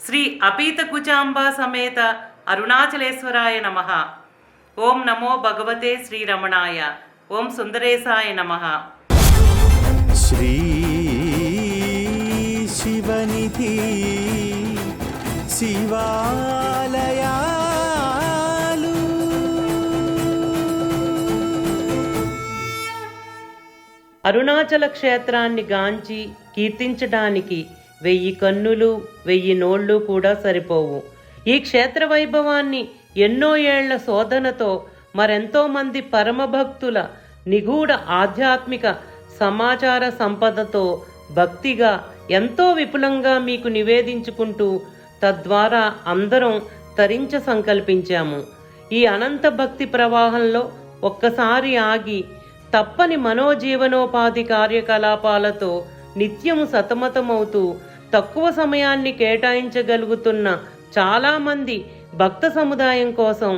శ్రీ అపీతకుచాంబా సమేత అరుణాచలేశ్వరాయ నమః. ఓం నమో భగవతే శ్రీరమణాయ. ఓం సుందరేశాయ నమః. శ్రీ శివనిధి శివాలయాలు అరుణాచల క్షేత్రాన్ని గాంచి కీర్తించడానికి 1000 కన్నులు 1000 నోళ్ళు కూడా సరిపోవు. ఈ క్షేత్ర వైభవాన్ని ఎన్నో ఏళ్ల శోధనతో మరెంతో మంది పరమభక్తుల నిగూఢ ఆధ్యాత్మిక సమాచార సంపదతో భక్తిగా ఎంతో విపులంగా మీకు నివేదించుకుంటూ తద్వారా అందరం తరించ సంకల్పించాము. ఈ అనంత భక్తి ప్రవాహంలో ఒక్కసారి ఆగి తప్పని మనోజీవనోపాధి కార్యకలాపాలతో నిత్యము సతమతమవుతూ తక్కువ సమయాన్ని కేటాయించగలుగుతున్న చాలామంది భక్త సముదాయం కోసం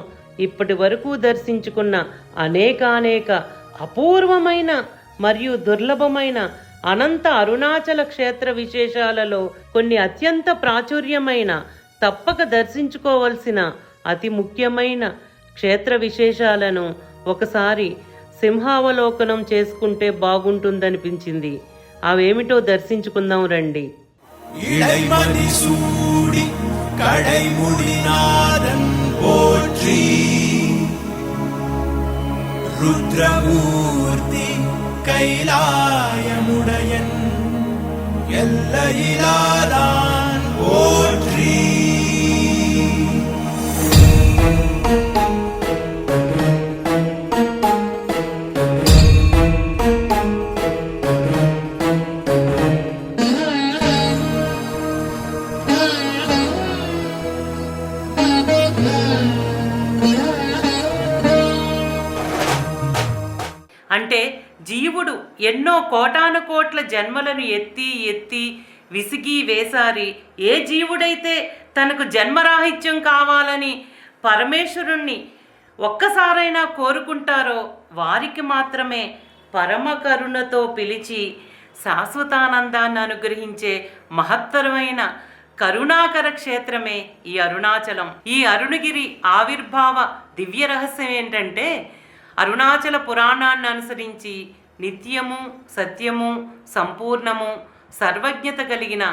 ఇప్పటి వరకు దర్శించుకున్న అనేకానేక అపూర్వమైన మరియు దుర్లభమైన అనంత అరుణాచల క్షేత్ర విశేషాలలో కొన్ని అత్యంత ప్రాచుర్యమైన తప్పక దర్శించుకోవలసిన అతి ముఖ్యమైన క్షేత్ర విశేషాలను ఒకసారి సింహావలోకనం చేసుకుంటే బాగుంటుందనిపించింది. అవేమిటో దర్శించుకుందాం రండి. இடைமதிசூடி கடைமுடிநாதன் போற்றி ருத்ரமூர்த்தி கைலாயமுடையன் எல்லையிலாதான் போற்றி అంటే జీవుడు ఎన్నో కోటాను కోట్ల జన్మలను ఎత్తి ఎత్తి విసిగి వేసారి ఏ జీవుడైతే తనకు జన్మరాహిత్యం కావాలని పరమేశ్వరుణ్ణి ఒక్కసారైనా కోరుకుంటారో వారికి మాత్రమే పరమ కరుణతో పిలిచి శాశ్వతానందాన్ని అనుగ్రహించే మహత్తరమైన కరుణాకర క్షేత్రమే ఈ అరుణాచలం. ఈ అరుణగిరి ఆవిర్భావ దివ్య రహస్యం ఏంటంటే, అరుణాచల పురాణాన్ని అనుసరించి నిత్యము సత్యము సంపూర్ణము సర్వజ్ఞత కలిగిన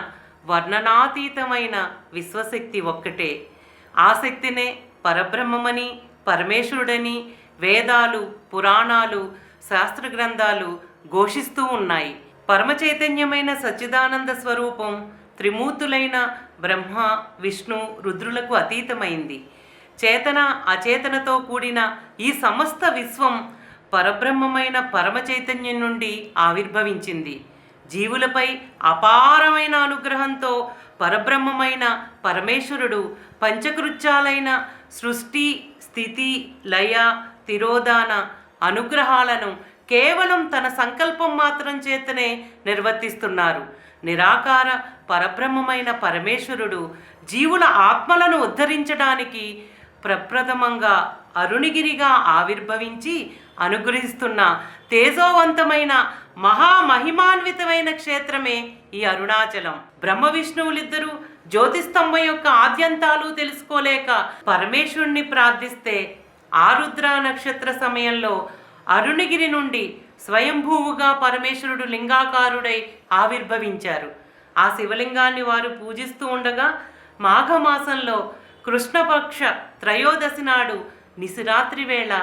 వర్ణనాతీతమైన విశ్వశక్తి ఒక్కటే. ఆ శక్తినే పరబ్రహ్మమని పరమేశ్వరుడని వేదాలు పురాణాలు శాస్త్ర గ్రంథాలు ఘోషిస్తూ ఉన్నాయి. పరమచైతన్యమైన సచ్చిదానంద స్వరూపం త్రిమూర్తులైన బ్రహ్మ విష్ణు రుద్రులకు అతీతమైంది. చేతన అచేతనతో కూడిన ఈ సమస్త విశ్వం పరబ్రహ్మమైన పరమ చైతన్యం నుండి ఆవిర్భవించింది. జీవులపై అపారమైన అనుగ్రహంతో పరబ్రహ్మమైన పరమేశ్వరుడు పంచకృత్యాలైన సృష్టి స్థితి లయ తిరోధాన అనుగ్రహాలను కేవలం తన సంకల్పం మాత్రం చేతనే నిర్వర్తిస్తున్నారు. నిరాకార పరబ్రహ్మమైన పరమేశ్వరుడు జీవుల ఆత్మలను ఉద్ధరించడానికి ప్రప్రథమంగా అరుణగిరిగా ఆవిర్భవించి అనుగ్రహిస్తున్న తేజోవంతమైన మహామహిమాన్వితమైన క్షేత్రమే ఈ అరుణాచలం. బ్రహ్మ విష్ణువులిద్దరూ జ్యోతిస్తంభం యొక్క ఆద్యంతాలు తెలుసుకోలేక పరమేశ్వరుణ్ణి ప్రార్థిస్తే ఆరుద్ర నక్షత్ర సమయంలో అరుణగిరి నుండి స్వయంభూవుగా పరమేశ్వరుడు లింగాకారుడై ఆవిర్భవించారు. ఆ శివలింగాన్ని వారు పూజిస్తూ ఉండగా మాఘమాసంలో కృష్ణపక్ష త్రయోదశి నాడు నిశిరాత్రి వేళ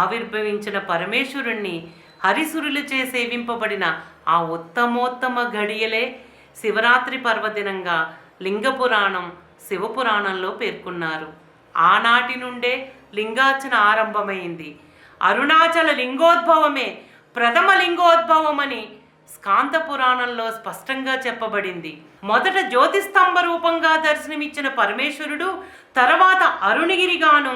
ఆవిర్భవించిన పరమేశ్వరుణ్ణి హరిసురులచే సేవింపబడిన ఆ ఉత్తమోత్తమ ఘడియలే శివరాత్రి పర్వదినంగా లింగపురాణం శివపురాణంలో పేర్కొన్నారు. ఆనాటి నుండే లింగార్చన ఆరంభమైంది. అరుణాచల లింగోద్భవమే ప్రథమ లింగోద్భవమని స్కాంద పురాణంలో స్పష్టంగా చెప్పబడింది. మొదట జ్యోతిస్తంభ రూపంగా దర్శనమిచ్చిన పరమేశ్వరుడు తర్వాత అరుణగిరిగాను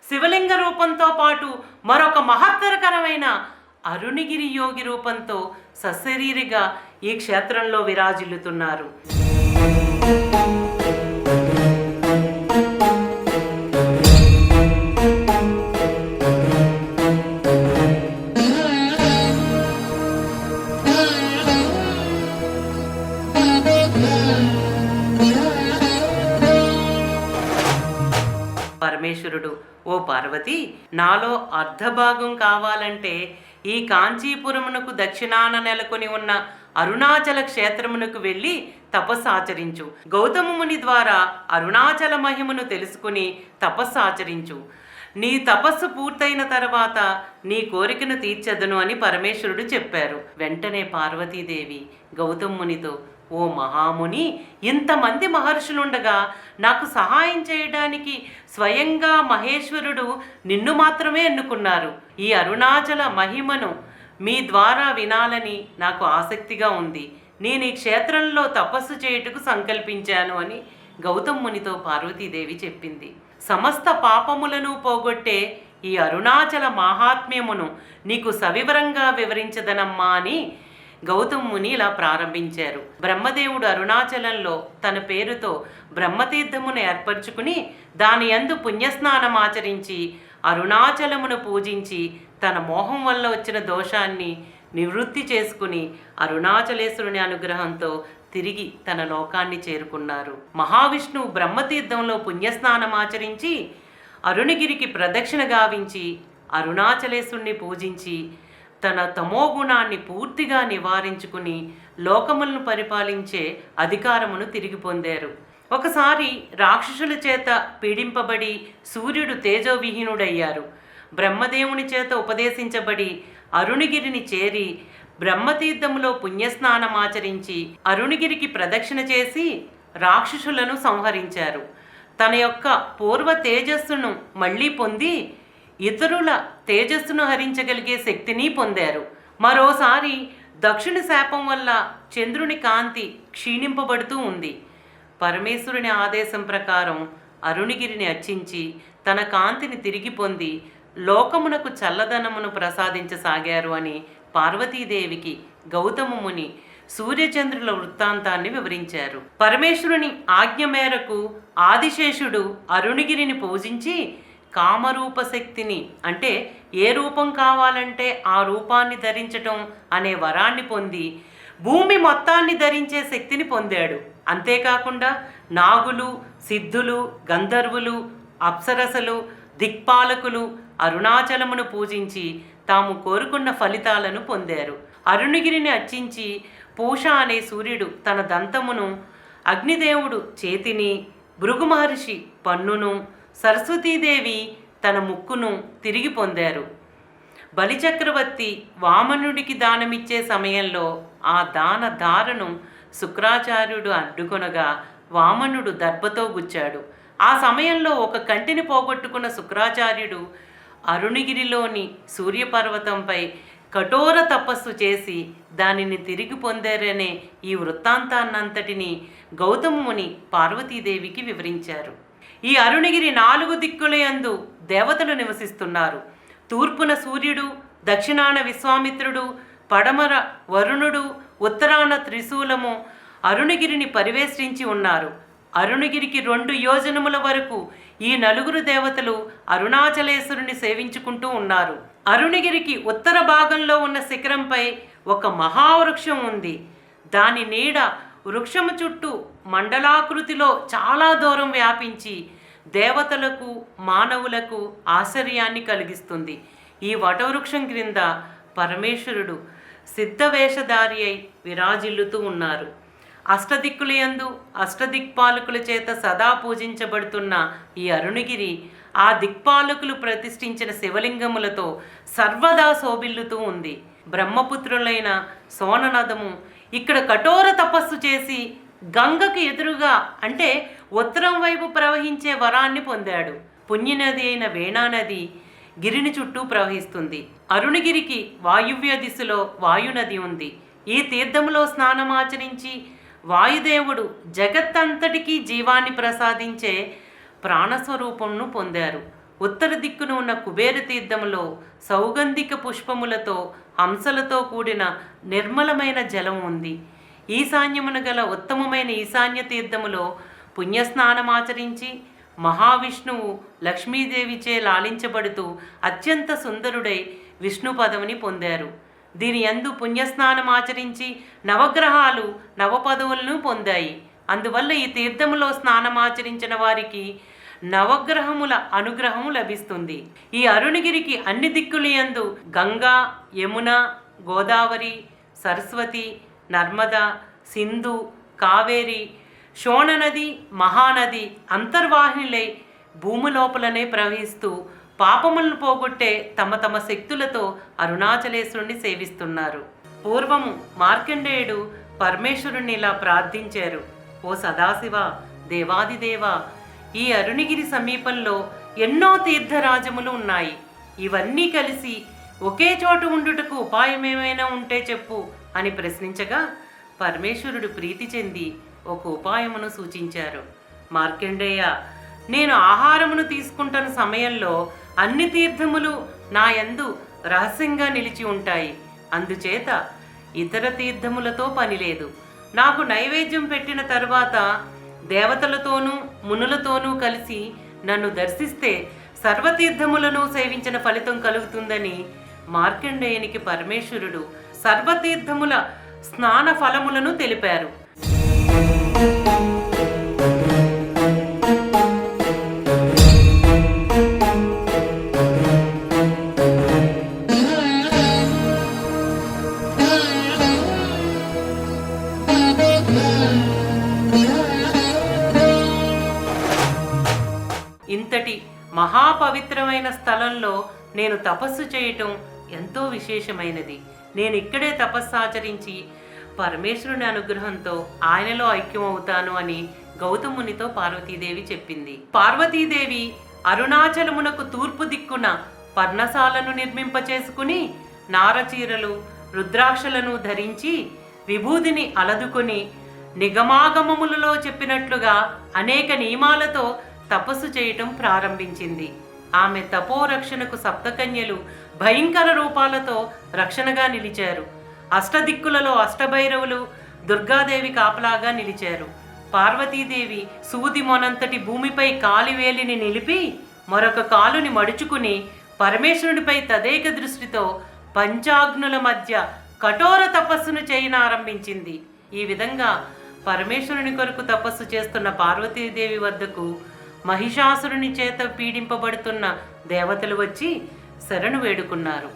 శివలింగ రూపంతో పాటు మరొక మహత్తరకరమైన అరుణగిరి యోగి రూపంతో సశరీరిగా ఈ క్షేత్రంలో విరాజిల్లుతున్నారు. పరమేశ్వరుడు, ఓ పార్వతి, నాలో అర్ధభాగం కావాలంటే ఈ కాంచీపురమునకు దక్షిణాన నెలకొని ఉన్న అరుణాచల క్షేత్రమునకు వెళ్ళి తపస్సు ఆచరించు. గౌతముని ద్వారా అరుణాచల మహిమను తెలుసుకుని తపస్సు ఆచరించు. నీ తపస్సు పూర్తయిన తర్వాత నీ కోరికను తీర్చదును అని పరమేశ్వరుడు చెప్పారు. వెంటనే పార్వతీదేవి గౌతమునితో, ఓ మహాముని, ఇంతమంది మహర్షులుండగా నాకు సహాయం చేయడానికి స్వయంగా మహేశ్వరుడు నిన్ను మాత్రమే ఎన్నుకున్నారు. ఈ అరుణాచల మహిమను మీ ద్వారా వినాలని నాకు ఆసక్తిగా ఉంది. నేను ఈ క్షేత్రంలో తపస్సు చేయుటకు సంకల్పించాను అని గౌతమునితో పార్వతీదేవి చెప్పింది. సమస్త పాపములను పోగొట్టే ఈ అరుణాచల మాహాత్మ్యమును నీకు సవివరంగా వివరించదనమ్మా అని గౌతముని ఇలా ప్రారంభించారు. బ్రహ్మదేవుడు అరుణాచలంలో తన పేరుతో బ్రహ్మతీర్థమును ఏర్పరచుకుని దాని యందు పుణ్యస్నానం ఆచరించి అరుణాచలమును పూజించి తన మోహం వల్ల వచ్చిన దోషాన్ని నివృత్తి చేసుకుని అరుణాచలేశ్వరుని అనుగ్రహంతో తిరిగి తన లోకాన్ని చేరుకున్నారు. మహావిష్ణువు బ్రహ్మతీర్థంలో పుణ్యస్నానం ఆచరించి అరుణగిరికి ప్రదక్షిణ గావించి అరుణాచలేశ్వరుని పూజించి తన తమోగుణాన్ని పూర్తిగా నివారించుకుని లోకములను పరిపాలించే అధికారమును తిరిగి పొందారు. ఒకసారి రాక్షసుల చేత పీడింపబడి సూర్యుడు తేజోవిహీనుడయ్యారు. బ్రహ్మదేవుని చేత ఉపదేశించబడి అరుణగిరిని చేరి బ్రహ్మతీర్థములో పుణ్యస్నానం ఆచరించి అరుణగిరికి ప్రదక్షిణ చేసి రాక్షసులను సంహరించారు. తన యొక్క పూర్వ తేజస్సును మళ్ళీ పొంది ఇతరుల తేజస్సును హరించగలిగే శక్తిని పొందారు. మరోసారి దక్షిణ శాపం వల్ల చంద్రుని కాంతి క్షీణింపబడుతూ ఉంది. పరమేశ్వరుని ఆదేశం ప్రకారం అరుణగిరిని అర్చించి తన కాంతిని తిరిగి పొంది లోకమునకు చల్లదనమును ప్రసాదించసాగారు అని పార్వతీదేవికి గౌతముని సూర్యచంద్రుల వృత్తాంతాన్ని వివరించారు. పరమేశ్వరుని ఆజ్ఞ మేరకు ఆదిశేషుడు అరుణగిరిని పూజించి కామరూప శక్తిని, అంటే ఏ రూపం కావాలంటే ఆ రూపాన్ని ధరించటం అనే వరాన్ని పొంది భూమి మొత్తాన్ని ధరించే శక్తిని పొందాడు. అంతేకాకుండా నాగులు, సిద్ధులు, గంధర్వులు, అప్సరసలు, దిక్పాలకులు అరుణాచలమును పూజించి తాము కోరుకున్న ఫలితాలను పొందారు. అరుణగిరిని అర్చించి పూష అనే సూర్యుడు తన దంతమును, అగ్నిదేవుడు చేతిని, భృగు మహర్షి పన్నును, సరస్వతీదేవి తన ముక్కును తిరిగి పొందారు. బలిచక్రవర్తి వామనుడికి దానమిచ్చే సమయంలో ఆ దానధారను శుక్రాచార్యుడు అడ్డుకొనగా వామనుడు దర్భతో గుచ్చాడు. ఆ సమయంలో ఒక కంటిని పోగొట్టుకున్న శుక్రాచార్యుడు అరుణగిరిలోని సూర్యపర్వతంపై కఠోర తపస్సు చేసి దానిని తిరిగి పొందారనే ఈ వృత్తాంతాన్నంతటిని గౌతముని పార్వతీదేవికి వివరించారు. ఈ అరుణగిరి 4 దిక్కులయందు దేవతలు నివసిస్తున్నారు. తూర్పున సూర్యుడు, దక్షిణాన విశ్వామిత్రుడు, పడమర వరుణుడు, ఉత్తరాన త్రిశూలము అరుణగిరిని పరివేష్టించి ఉన్నారు. అరుణగిరికి 2 యోజనముల వరకు ఈ 4 దేవతలు అరుణాచలేశ్వరుని సేవించుకుంటూ ఉన్నారు. అరుణగిరికి ఉత్తర భాగంలో ఉన్న శిఖరంపై ఒక మహావృక్షం ఉంది. దాని నీడ వృక్షము చుట్టూ మండలాకృతిలో చాలా దూరం వ్యాపించి దేవతలకు, మానవులకు ఆశ్చర్యాన్ని కలిగిస్తుంది. ఈ వటవృక్షం క్రింద పరమేశ్వరుడు సిద్ధవేషధారి అయి విరాజిల్లుతూ ఉన్నారు. అష్టదిక్కులయందు అష్టదిక్పాలకుల చేత సదా పూజించబడుతున్న ఈ అరుణగిరి ఆ దిక్పాలకులు ప్రతిష్ఠించిన శివలింగములతో సర్వదా శోభిల్లుతూ ఉంది. బ్రహ్మపుత్రులైన సోననదము ఇక్కడ కఠోర తపస్సు చేసి గంగకు ఎదురుగా, అంటే ఉత్తరం వైపు ప్రవహించే వరాన్ని పొందాడు. పుణ్యనది అయిన వేణానది గిరిని చుట్టూ ప్రవహిస్తుంది. అరుణగిరికి వాయువ్య దిశలో వాయునది ఉంది. ఈ తీర్థములో స్నానమాచరించి వాయుదేవుడు జగత్తంతటికీ జీవాన్ని ప్రసాదించే ప్రాణస్వరూపంను పొందారు. ఉత్తర దిక్కున ఉన్న కుబేర తీర్థములో సౌగంధిక పుష్పములతో హంసలతో కూడిన నిర్మలమైన జలం ఉంది. ఈశాన్యమున గల ఉత్తమమైన ఈశాన్య తీర్థములో పుణ్యస్నానమాచరించి మహావిష్ణువు లక్ష్మీదేవిచే లాలించబడుతూ అత్యంత సుందరుడై విష్ణు పదవిని పొందారు. దీని యందు పుణ్యస్నానమాచరించి నవగ్రహాలు నవపదవులను పొందాయి. అందువల్ల ఈ తీర్థములో స్నానమాచరించిన వారికి నవగ్రహముల అనుగ్రహం లభిస్తుంది. ఈ అరుణగిరికి అన్ని దిక్కులయందు గంగా, యమున, గోదావరి, సరస్వతి, నర్మద, సింధు, కావేరి, శోణనది, మహానది అంతర్వాహినిలై భూమి లోపలనే ప్రవహిస్తూ పాపములను పోగొట్టే తమ తమ శక్తులతో అరుణాచలేశ్వరుణ్ణి సేవిస్తున్నారు. పూర్వము మార్కండేయుడు పరమేశ్వరుణ్ణి ఇలా ప్రార్థించారు: ఓ సదాశివ, దేవాదిదేవ, ఈ అరుణగిరి సమీపంలో ఎన్నో తీర్థరాజములు ఉన్నాయి. ఇవన్నీ కలిసి ఒకే చోటు ఉండుటకు ఉపాయం ఏమైనా ఉంటే చెప్పు అని ప్రశ్నించగా పరమేశ్వరుడు ప్రీతి చెంది ఒక ఉపాయమును సూచించారు. మార్కండేయ, నేను ఆహారమును తీసుకుంటున్న సమయంలో అన్ని తీర్థములు నా యందు రహస్యంగా నిలిచి ఉంటాయి. అందుచేత ఇతర తీర్థములతో పని లేదు. నాకు నైవేద్యం పెట్టిన తరువాత దేవతలతోనూ మునులతోనూ కలిసి నన్ను దర్శిస్తే సర్వతీర్థములను సేవించిన ఫలితం కలుగుతుందని మార్కండేయునికి పరమేశ్వరుడు సర్వతీర్థముల స్నాన ఫలములను తెలిపారు. ఇంతటి మహాపవిత్రమైన స్థలంలో నేను తపస్సు చేయటం ఎంతో విశేషమైనది. నేను ఇక్కడే తపస్సు ఆచరించి పరమేశ్వరుని అనుగ్రహంతో ఆయనలో ఐక్యం అవుతాను అని గౌతమునితో పార్వతీదేవి చెప్పింది. పార్వతీదేవి అరుణాచలమునకు తూర్పు దిక్కున పర్ణశాలను నిర్మింపచేసుకుని నారచీరలు, రుద్రాక్షలను ధరించి విభూదిని అలదుకొని నిగమాగమములలో చెప్పినట్లుగా అనేక నియమాలతో తపస్సు చేయటం ప్రారంభించింది. ఆమె తపోరక్షణకు సప్తకన్యలు భయంకర రూపాలతో రక్షణగా నిలిచారు. అష్టదిక్కులలో అష్టభైరవులు దుర్గాదేవి కాపలాగా నిలిచారు. పార్వతీదేవి సూది మొనంతటి భూమిపై కాలివేలిని నిలిపి మరొక కాలుని మడుచుకుని పరమేశ్వరుడిపై తదేక దృష్టితో పంచాగ్నుల మధ్య కఠోర తపస్సును చేయనారంభించింది. ఈ విధంగా పరమేశ్వరుని కొరకు తపస్సు చేస్తున్న పార్వతీదేవి వద్దకు మహిషాసురుని చేత పీడింపబడుతున్న దేవతలు వచ్చి శరణు వేడుకున్నారు.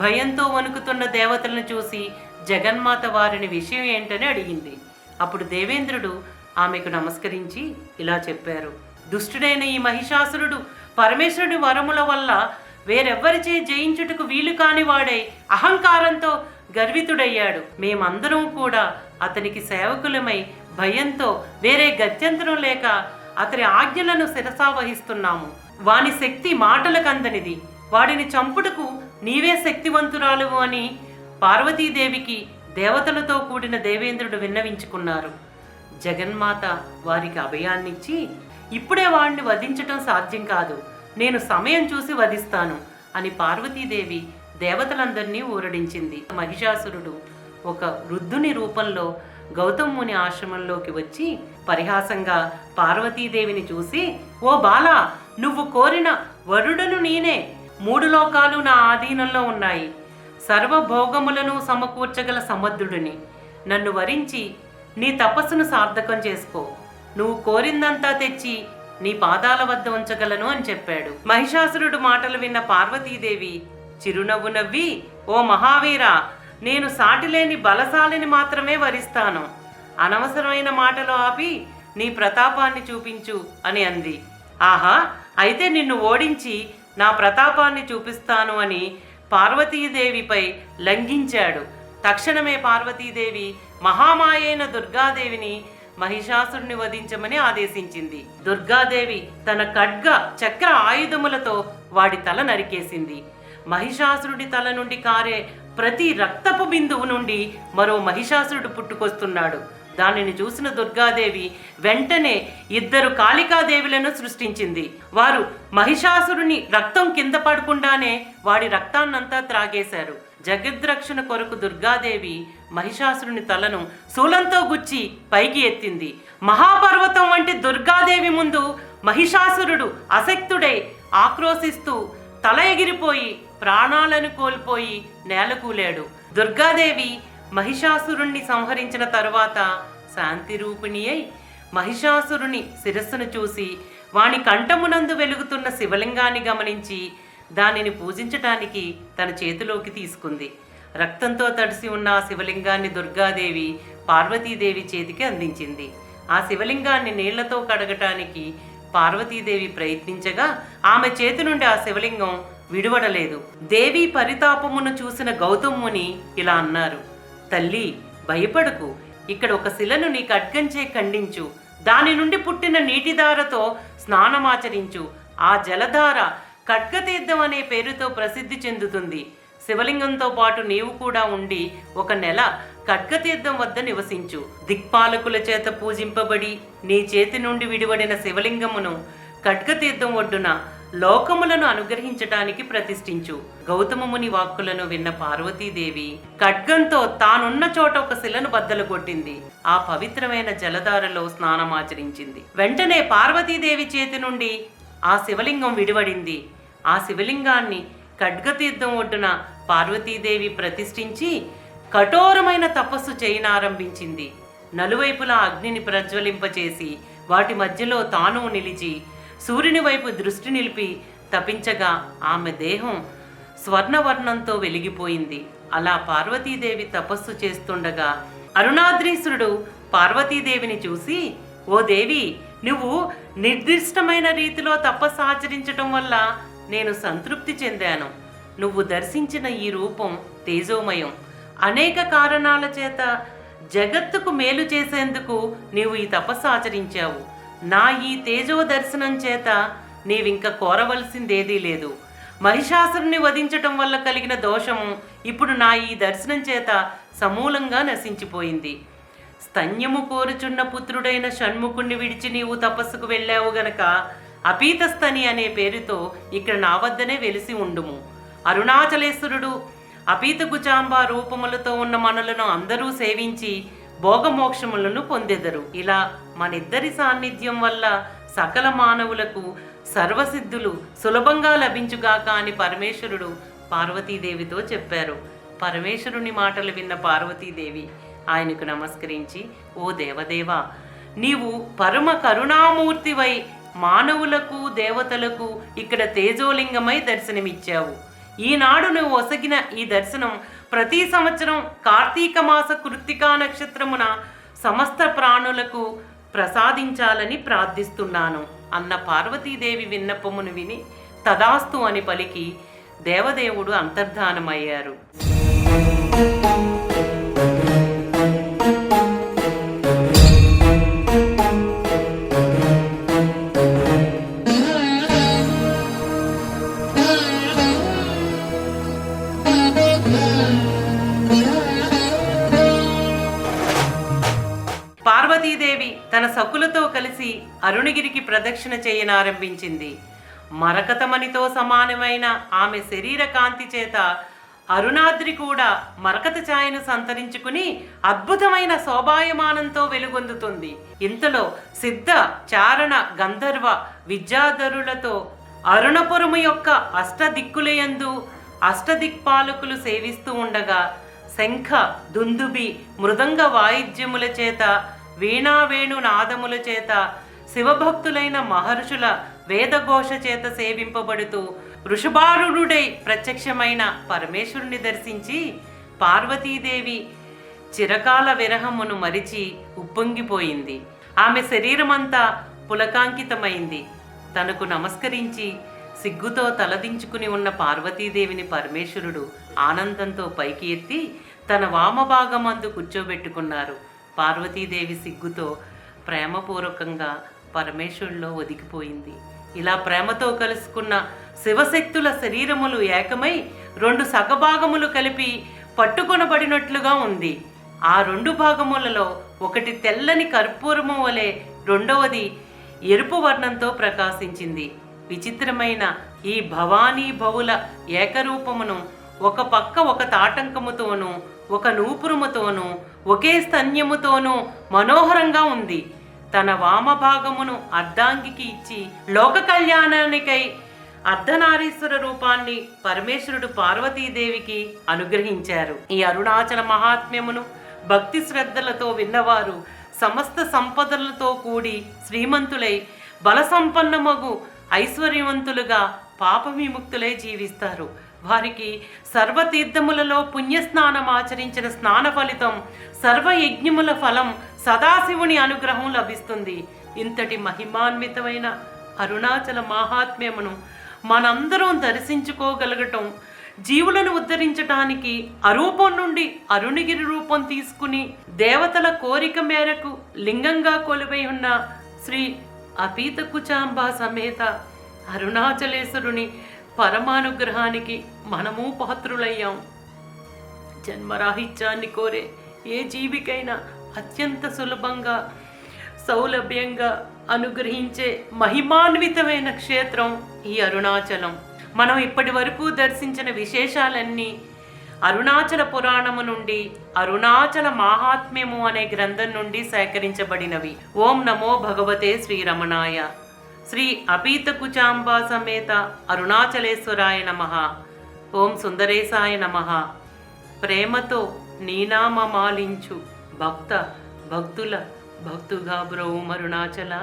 భయంతో వణుకుతున్న దేవతలను చూసి జగన్మాత వారిని విషయం ఏంటని అడిగింది. అప్పుడు దేవేంద్రుడు ఆమెకు నమస్కరించి ఇలా చెప్పారు: దుష్టుడైన ఈ మహిషాసురుడు పరమేశ్వరుడి వరముల వల్ల వేరెవ్వరిచే జయించుటకు వీలు కాని వాడై అహంకారంతో గర్వితుడయ్యాడు. మేమందరం కూడా అతనికి సేవకులమై భయంతో వేరే గత్యంతరం లేక అతని ఆజ్ఞలను శిరసావహిస్తున్నాము. వాని శక్తి మాటలకందనిది. వాడిని చంపుటకు నీవే శక్తివంతురాలువు అని పార్వతీదేవికి దేవతలతో కూడిన దేవేంద్రుడు విన్నవించుకున్నారు. జగన్మాత వారికి అభయాన్నిచ్చి, ఇప్పుడే వాడిని వధించటం సాధ్యం కాదు, నేను సమయం చూసి వధిస్తాను అని పార్వతీదేవి దేవతలందరినీ ఊరడించింది. మహిషాసురుడు ఒక వృద్ధుని రూపంలో గౌతముని ఆశ్రమంలోకి వచ్చి పరిహాసంగా పార్వతీదేవిని చూసి, ఓ బాల, నువ్వు కోరిన వరుడను నేనే. 3 లోకాలు నా ఆధీనంలో ఉన్నాయి. సర్వభోగములను సమకూర్చగల సమర్థుడిని. నన్ను వరించి నీ తపస్సును సార్థకం చేసుకో. నువ్వు కోరిందంతా తెచ్చి నీ పాదాల వద్ద ఉంచగలను అని చెప్పాడు. మహిషాసురుడు మాటలు విన్న పార్వతీదేవి చిరునవ్వు నవ్వి, ఓ మహావీరా, నేను సాటిలేని బలశాలిని మాత్రమే వరిస్తాను. అనవసరమైన మాటలు ఆపి నీ ప్రతాపాన్ని చూపించు అని అంది. ఆహా, అయితే నిన్ను ఓడించి నా ప్రతాపాన్ని చూపిస్తాను అని పార్వతీదేవిపై లంఘించాడు. తక్షణమే పార్వతీదేవి మహామాయైన దుర్గాదేవిని మహిషాసురుని వధించమని ఆదేశించింది. దుర్గాదేవి తన ఖడ్గ చక్ర ఆయుధములతో వాడి తల నరికేసింది. మహిషాసురుడి తల నుండి కారే ప్రతి రక్తపు బిందువు నుండి మరో మహిషాసురుడు పుట్టుకొస్తున్నాడు. దానిని చూసిన దుర్గాదేవి వెంటనే 2 కాళికాదేవులను సృష్టించింది. వారు మహిషాసురుని రక్తం కింద పడకుండానే వాడి రక్తాన్నంతా త్రాగేశారు. జగద్రక్షణ కొరకు దుర్గాదేవి మహిషాసురుని తలను శూలంతో గుచ్చి పైకి ఎత్తింది. మహాపర్వతం వంటి దుర్గాదేవి ముందు మహిషాసురుడు అశక్తుడై ఆక్రోశిస్తూ తల ఎగిరిపోయి ప్రాణాలను కోల్పోయి నేలకూలాడు. దుర్గాదేవి మహిషాసురుణ్ణి సంహరించిన తరువాత శాంతి రూపిణి అయి మహిషాసురుని శిరస్సును చూసి వాని కంఠమునందు వెలుగుతున్న శివలింగాన్ని గమనించి దానిని పూజించటానికి తన చేతిలోకి తీసుకుంది. రక్తంతో తడిసి ఉన్న ఆ శివలింగాన్ని దుర్గాదేవి పార్వతీదేవి చేతికి అందించింది. ఆ శివలింగాన్ని నీళ్లతో కడగటానికి పార్వతీదేవి ప్రయత్నించగా ఆమె చేతి నుండి ఆ శివలింగం విడువడలేదు. దేవి పరితాపమును చూసిన గౌతముని ఇలా అన్నారు, తల్లి భయపడకు, ఇక్కడ ఒక శిలను నీ ఖడ్గంచే ఖండించు, దాని నుండి పుట్టిన నీటిధారతో స్నానమాచరించు. ఆ జలధార ఖడ్గతీర్థం అనే పేరుతో ప్రసిద్ధి చెందుతుంది. శివలింగంతో పాటు నీవు కూడా ఉండి 1 నెల ఖడ్గతీర్థం వద్ద నివసించు. దిక్పాలకుల చేత పూజింపబడి నీ చేతి నుండి విడివడిన శివలింగమును ఖడ్గతీర్థం ఒడ్డున లోకములను అనుగ్రహించటానికి ప్రతిష్ఠించు. గౌతమముని వాక్కులను విన్న పార్వతీదేవి ఖడ్గంతో తానున్న చోట ఒక శిలను బద్దలు కొట్టింది. ఆ పవిత్రమైన జలధారలో స్నానమాచరించింది. వెంటనే పార్వతీదేవి చేతి నుండి ఆ శివలింగం విడివడింది. ఆ శివలింగాన్ని ఖడ్గతీర్థం ఒడ్డున పార్వతీదేవి ప్రతిష్ఠించి కఠోరమైన తపస్సు చేయనారంభించింది. నలువైపులా అగ్నిని ప్రజ్వలింపచేసి వాటి మధ్యలో తాను నిలిచి సూర్యుని వైపు దృష్టి నిలిపి తపించగా ఆమె దేహం స్వర్ణవర్ణంతో వెలిగిపోయింది. అలా పార్వతీదేవి తపస్సు చేస్తుండగా అరుణాద్రీశ్వరుడు పార్వతీదేవిని చూసి, ఓ దేవి, నువ్వు నిర్దిష్టమైన రీతిలో తపస్సు ఆచరించటం వల్ల నేను సంతృప్తి చెందాను. నువ్వు దర్శించిన ఈ రూపం తేజోమయం. అనేక కారణాల చేత జగత్తుకు మేలు చేసేందుకు నీవు ఈ తపస్సు ఆచరించావు. నా ఈ తేజో దర్శనం చేత నీవింక కోరవలసిందేదీ లేదు. మహిషాసురుని వధించటం వల్ల కలిగిన దోషము ఇప్పుడు నా ఈ దర్శనం చేత సమూలంగా నశించిపోయింది. స్తన్యము కోరుచున్న పుత్రుడైన షణ్ముఖుణ్ణి విడిచి నీవు తపస్సుకు వెళ్ళావు గనక అపీతస్తని అనే పేరుతో ఇక్కడ నా వద్దనే వెలిసి ఉండుము. అరుణాచలేశ్వరుడు అపీతకుచాంబ రూపములతో ఉన్న మనలను అందరూ సేవించి భోగమోక్షములను పొందెదరు. ఇలా మనిద్దరి సాన్నిధ్యం వల్ల సకల మానవులకు సర్వసిద్ధులు సులభంగా లభించుగాక అని పరమేశ్వరుడు పార్వతీదేవితో చెప్పారు. పరమేశ్వరుని మాటలు విన్న పార్వతీదేవి ఆయనకు నమస్కరించి, ఓ దేవదేవా, నీవు పరమ కరుణామూర్తివై మానవులకు దేవతలకు ఇక్కడ తేజోలింగమై దర్శనమిచ్చావు. ఈనాడు నువ్వు ఒసగిన ఈ దర్శనం ప్రతి సంవత్సరం కార్తీక మాస కృత్తికా నక్షత్రమున సమస్త ప్రాణులకు ప్రసాదించాలని ప్రార్థిస్తున్నాను అన్న పార్వతీదేవి విన్నపమును విని తదాస్తు అని పలికి దేవదేవుడు అంతర్ధానమయ్యారు. పార్వతీదేవి తన సకులతో కలిసి అరుణగిరికి ప్రదక్షిణ చేయనారంభించింది. మరకతమణితో సమానమైన ఆమె శరీర కాంతి చేత అరుణాద్రి కూడా మరకత ఛాయను సంతరించుకుని అద్భుతమైన శోభాయమానంతో వెలుగొందుతుంది. ఇంతలో సిద్ధ చారణ గంధర్వ విద్యాధరులతో అరుణపురము యొక్క అష్టదిక్కులయందు అష్టదిక్పాలకులు సేవిస్తూ ఉండగా శంఖ దుందుబి మృదంగ వాయిద్యముల చేత వీణావేణు నాదముల చేత శివభక్తులైన మహర్షుల వేదఘోష చేత సేవింపబడుతూ వృషభారుడై ప్రత్యక్షమైన పరమేశ్వరుని దర్శించి పార్వతీదేవి చిరకాల విరహమును మరిచి ఉప్పొంగిపోయింది. ఆమె శరీరమంతా పులకాంకితమైంది. తనకు నమస్కరించి సిగ్గుతో తలదించుకుని ఉన్న పార్వతీదేవిని పరమేశ్వరుడు ఆనందంతో పైకి ఎత్తి తన వామభాగమందు కూర్చోబెట్టుకున్నారు. పార్వతీదేవి సిగ్గుతో ప్రేమపూర్వకంగా పరమేశ్వరుల్లో ఒదిగిపోయింది. ఇలా ప్రేమతో కలుసుకున్న శివశక్తుల శరీరములు ఏకమై 2 సగభాగములు కలిపి పట్టుకొనబడినట్లుగా ఉంది. ఆ 2 భాగములలో ఒకటి తెల్లని కర్పూరము వలె, రెండవది ఎరుపు వర్ణంతో ప్రకాశించింది. విచిత్రమైన ఈ భవానీ భవుల ఏకరూపమును ఒక పక్క ఒక తాటంకముతోనూ ఒక నూపురముతోనూ ఒకే స్తన్యముతోనూ మనోహరంగా ఉంది. తన వామభాగమును అర్ధాంగికి ఇచ్చి లోక కళ్యాణానికై అర్ధనారీశ్వర రూపాన్ని పరమేశ్వరుడు పార్వతీదేవికి అనుగ్రహించారు. ఈ అరుణాచల మహాత్మ్యమును భక్తి శ్రద్ధలతో విన్నవారు సమస్త సంపదలతో కూడి శ్రీమంతులై బలసంపన్నమగు ఐశ్వర్యవంతులుగా పాప విముక్తులై జీవిస్తారు. వారికి సర్వతీర్థములలో పుణ్యస్నానం ఆచరించిన స్నాన ఫలితం, సర్వయజ్ఞముల ఫలం, సదాశివుని అనుగ్రహం లభిస్తుంది. ఇంతటి మహిమాన్వితమైన అరుణాచల మహాత్మ్యమును మనందరం దర్శించుకోగలగటం, జీవులను ఉద్ధరించటానికి అరూపం నుండి అరుణగిరి రూపం తీసుకుని దేవతల కోరిక మేరకు లింగంగా కొలువై ఉన్న శ్రీ అపీతకుచాంబ సమేత అరుణాచలేశ్వరుని పరమానుగ్రహానికి మనము పాత్రులయ్యాం. జన్మరాహిత్యాన్ని కోరే ఏ జీవికైనా అత్యంత సులభంగా సౌలభ్యంగా అనుగ్రహించే మహిమాన్వితమైన క్షేత్రం ఈ అరుణాచలం. మనం ఇప్పటి వరకు దర్శించిన విశేషాలన్నీ అరుణాచల పురాణము నుండి, అరుణాచల మహాత్మ్యము అనే గ్రంథం నుండి సేకరించబడినవి. ఓం నమో భగవతే శ్రీరమణాయ. శ్రీ అపీతకుచాంబ సమేత అరుణాచలేశ్వరాయ నమః. ఓం సుందరేశాయ నమః. ప్రేమతో నీనామమాలించు భక్తుల భక్తుగా బ్రోవు అరుణాచల.